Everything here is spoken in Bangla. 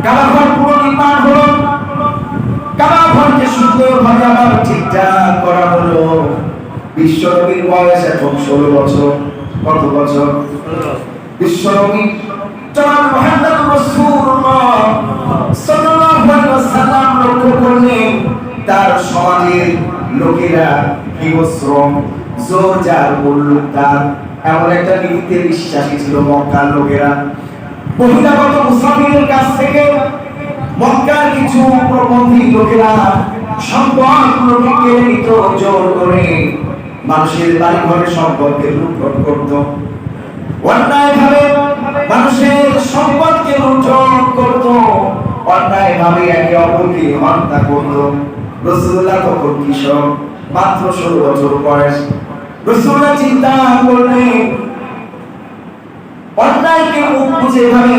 কাবাঘর পুরো নির্মাণ হলো, কাবাঘরকে সুন্দরভাবে আবার ঠিকঠাক করা হলো। বিশ্বনবীর বয়স এখন 16 বছর। কত বছর? বিশ্বনবী জনাব মুহাম্মদ রাসূলুল্লাহ সাল্লাল্লাহু আলাইহি ওয়াসাল্লাম লক্ষ্য করলেন তার সমাজের লোকেরা হিংস্র, জোর জার, মুল্লুকদার এমন একটা নীতিতে বিশ্বাসী ছিল মক্কার লোকেরা। বহিরাগত মুসাফিরের কাছ থেকে মক্কার কিছু প্রবন্ধী লোকেরা সম্পদগুলোকে কেড়ে নিত, জোর করে মানুষের বাড়ি ঘরে সম্পদকে লুণ্ঠন করত, অন্যায়ভাবে মানুষের সম্পদকে লুণ্ঠন করত, অন্যায়ভাবে একে অপরকে হত্যা করত। রাসূলুল্লাহ তখন কিশোর, মাত্র 16 বছর বয়স। রাসূলুল্লাহ চিন্তা করলেন অন্যায়কে মুখ বুজে এভাবে